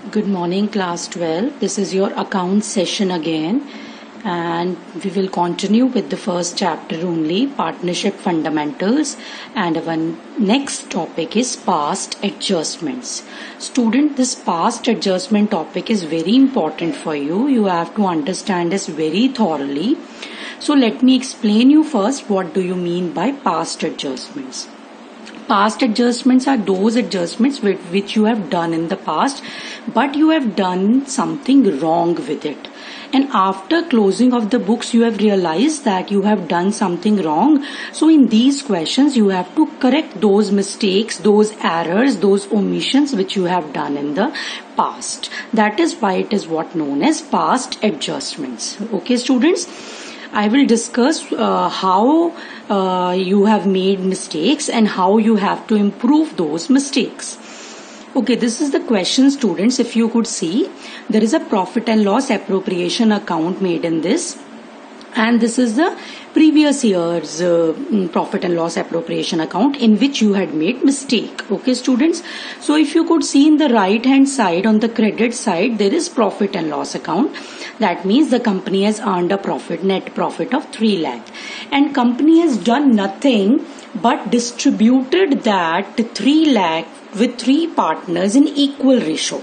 Good morning, class 12. This is your account session again, and we will continue with the first chapter only, partnership fundamentals, and our next topic is past adjustments. Student, this past adjustment topic is very important for you. You have to understand this very thoroughly. So let me explain you first what do you mean by past adjustments. Past adjustments are those adjustments which you have done in the past, but you have done something wrong with it. And after closing of the books, you have realized that you have done something wrong. So in these questions, you have to correct those mistakes, those errors, those omissions which you have done in the past. That is why it is what known as past adjustments. Okay, students? I will discuss how you have made mistakes and how you have to improve those mistakes. Okay, this is the question, students. If you could see, there is a profit and loss appropriation account made in this, and this is the previous year's profit and loss appropriation account in which you had made mistake. Okay, students. So if you could see in the right hand side, on the credit side, there is profit and loss account. That means the company has earned a profit, net profit of 3 lakh, and company has done nothing but distributed that 3 lakh with 3 partners in equal ratio.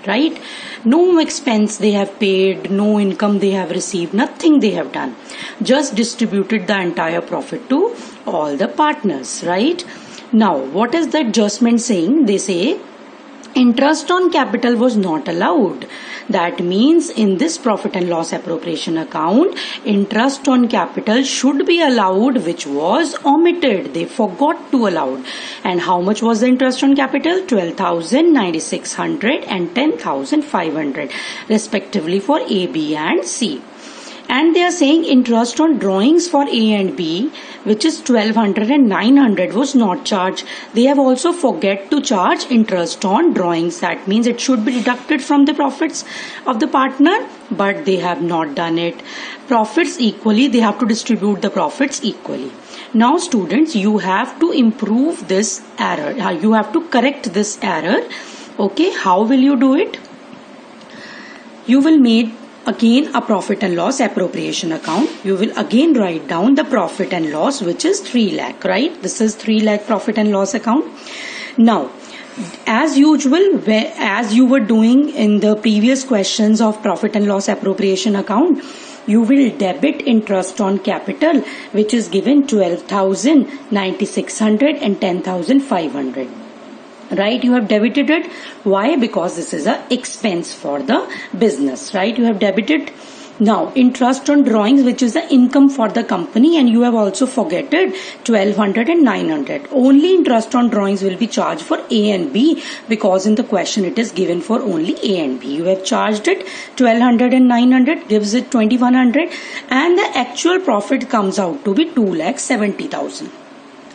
Right? No expense they have paid, no income they have received, nothing they have done. Just distributed the entire profit to all the partners. Right? Now, what is the adjustment saying? They say interest on capital was not allowed. That means in this profit and loss appropriation account, interest on capital should be allowed, which was omitted. They forgot to allow. And how much was the interest on capital? 12,000, 9,600 and 10,500 respectively for A, B and C. And they are saying interest on drawings for A and B, which is 1200 and 900, was not charged. They have also forget to charge interest on drawings. That means it should be deducted from the profits of the partner, but they have not done it. Profits equally, they have to distribute the profits equally. Now students, you have to improve this error. You have to correct this error. Okay, how will you do it? You will make again a profit and loss appropriation account. You will again write down the profit and loss, which is 3 lakh, right? This is 3 lakh profit and loss account. Now, as usual, as you were doing in the previous questions of profit and loss appropriation account, you will debit interest on capital, which is given 12,000, 9,600 and 10,500. Right, you have debited it. Why? Because this is an expense for the business, right? You have debited. Now, interest on drawings, which is the income for the company, and you have also forgotten 1200 and 900. Only interest on drawings will be charged for A and B, because in the question it is given for only A and B. You have charged it 1200 and 900, gives it 2100, and the actual profit comes out to be 2,70,000.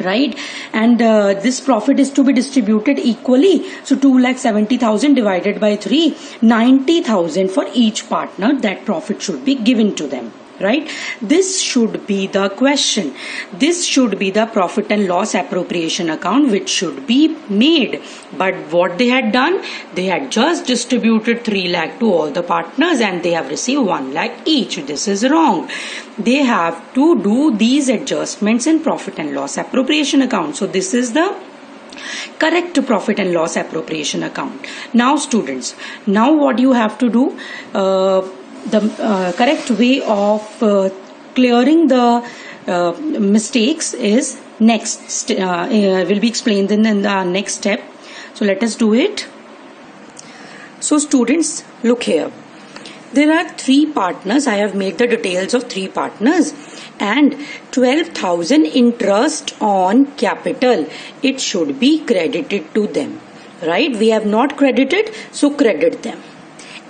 Right, and this profit is to be distributed equally. So 2,70,000 divided by 3, 90,000 for each partner. That profit should be given to them. Right, this should be the question. This should be the profit and loss appropriation account which should be made. But what they had done, they had just distributed 3 lakh to all the partners and they have received 1 lakh each. This is wrong. They have to do these adjustments in profit and loss appropriation account. So this is the correct profit and loss appropriation account. Now students, now what you have to do, the correct way of clearing the mistakes is next will be explained in the next step. So let us do it. So students, look here. There are 3 partners. I have made the details of 3 partners and 12,000 interest on capital. It should be credited to them. Right? We have not credited, so credit them.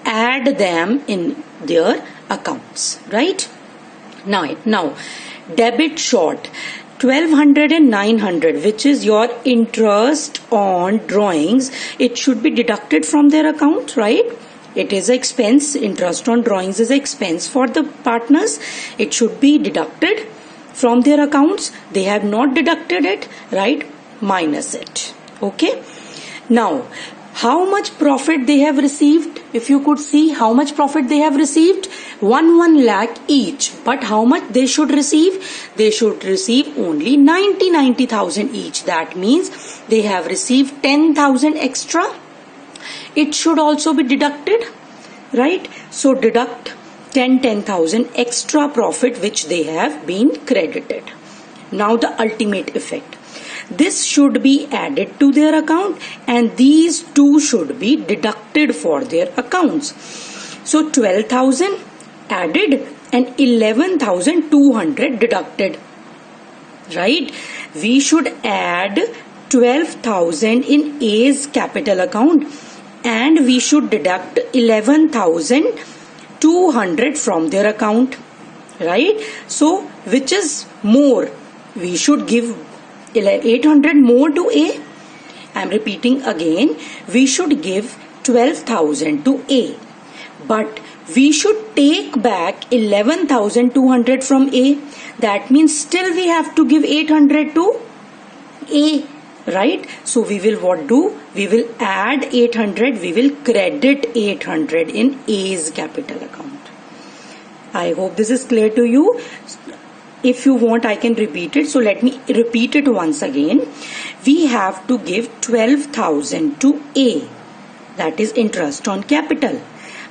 Add them in their accounts. Right? Now debit short 1200 and 900, which is your interest on drawings. It should be deducted from their account. Right? It is an expense. Interest on drawings is an expense for the partners. It should be deducted from their accounts. They have not deducted it. Right? Minus it. Okay. Now How much profit they have received? If you could see how much profit they have received, 1 lakh each. But how much they should receive? They should receive only 90,000 each. That means they have received 10,000 extra. It should also be deducted, right? So deduct 10,000 extra profit which they have been credited. Now the ultimate effect. This should be added to their account and these two should be deducted for their accounts. So 12,000 added and 11,200 deducted. Right? We should add 12,000 in A's capital account and we should deduct 11,200 from their account. Right? So which is more? We should give 800 more to A. I am repeating again. We should give 12,000 to A. But we should take back 11,200 from A. That means still we have to give 800 to A. Right? So we will what do? We will add 800. We will credit 800 in A's capital account. I hope this is clear to you. If you want, I can repeat it. So let me repeat it once again. We have to give 12,000 to A. That is interest on capital.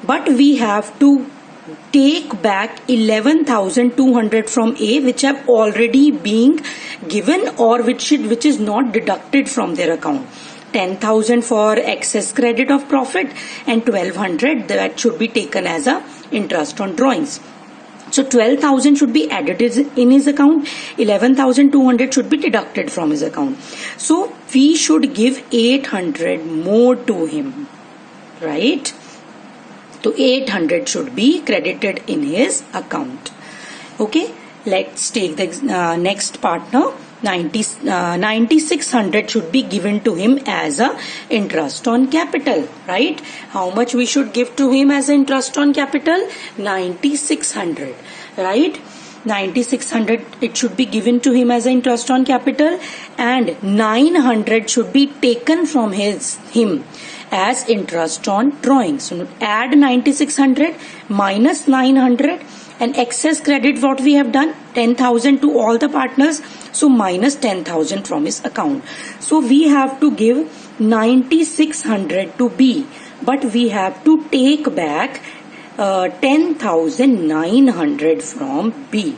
But we have to take back 11,200 from A, which have already been given or which is not deducted from their account. 10,000 for excess credit of profit and 1,200 that should be taken as a interest on drawings. So 12,000 should be added in his account. 11,200 should be deducted from his account. So we should give 800 more to him. Right? So 800 should be credited in his account. Okay. Let's take the next partner. 9,600 should be given to him as a interest on capital, right? How much we should give to him as interest on capital? 9,600, right? 9,600 it should be given to him as interest on capital and 900 should be taken from him as interest on drawings. So add 9,600 minus 900 and excess credit what we have done 10,000 to all the partners, so minus 10,000 from his account. So we have to give 9,600 to B, but we have to take back 10,900 from B.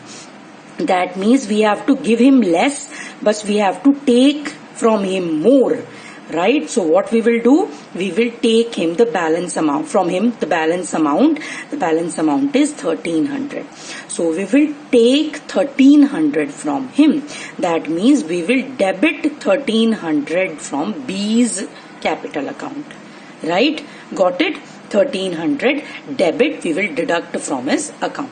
That means we have to give him less, but we have to take from him more. Right? So what we will do? We will take him the balance amount from him. The balance amount is 1,300. So we will take 1,300 from him. That means we will debit 1,300 from B's capital account. Right? Got it? 1,300 debit we will deduct from his account.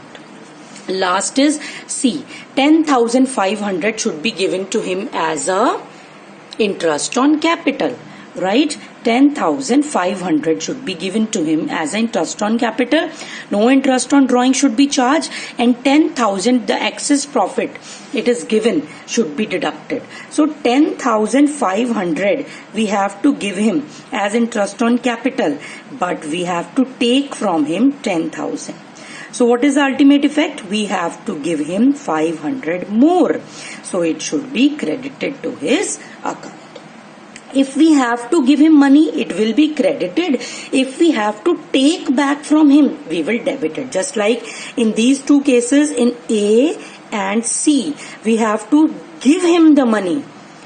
Last is C. 10,500 should be given to him as a interest on capital, right? 10,500 should be given to him as interest on capital. No interest on drawing should be charged and 10,000 the excess profit it is given should be deducted. So 10,500 we have to give him as interest on capital, but we have to take from him 10,000. So what is the ultimate effect? We have to give him 500 more. So it should be credited to his account. If we have to give him money, it will be credited. If we have to take back from him, we will debit it. Just like in these two cases, in A and C, we have to give him the money.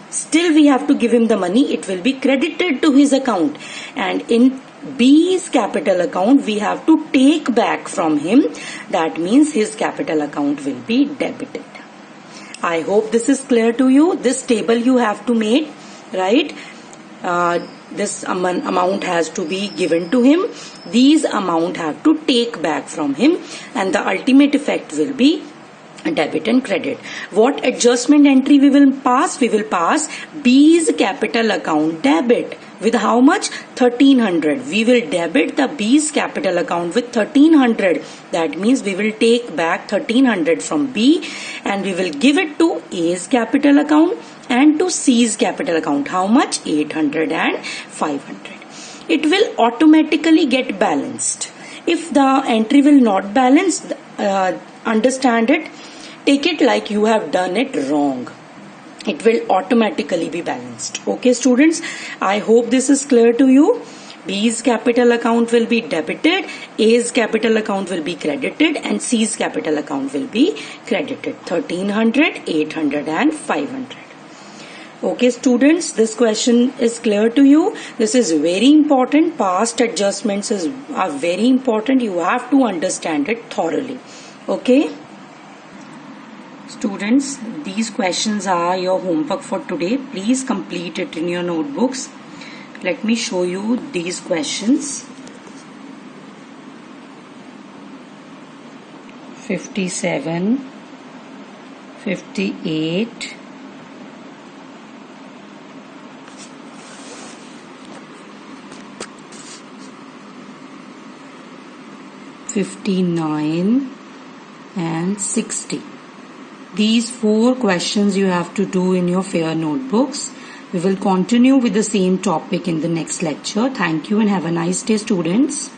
Still we have to give him the money. It will be credited to his account. And in B's capital account, we have to take back from him. That means his capital account will be debited. I hope this is clear to you. This table you have to make, right? This amount has to be given to him. These amount have to take back from him, and the ultimate effect will be debit and credit. What adjustment entry we will pass? We will pass B's capital account debit. With how much? 1,300. We will debit the B's capital account with 1,300. That means we will take back 1,300 from B and we will give it to A's capital account and to C's capital account. How much? 800 and 500. it will automatically get balanced. If the entry will not balance, understand it, take it like you have done it wrong. It will automatically be balanced. Okay students, I hope this is clear to you. B's capital account will be debited, A's capital account will be credited, and C's capital account will be credited. 1300, 800 and 500. Okay students, this question is clear to you. This is very important. Past adjustments are very important. You have to understand it thoroughly. Okay students, these questions are your homework for today. Please complete it in your notebooks. Let me show you these questions. 57, 58, 59 and 60. These 4 questions you have to do in your fair notebooks. We will continue with the same topic in the next lecture. Thank you and have a nice day students.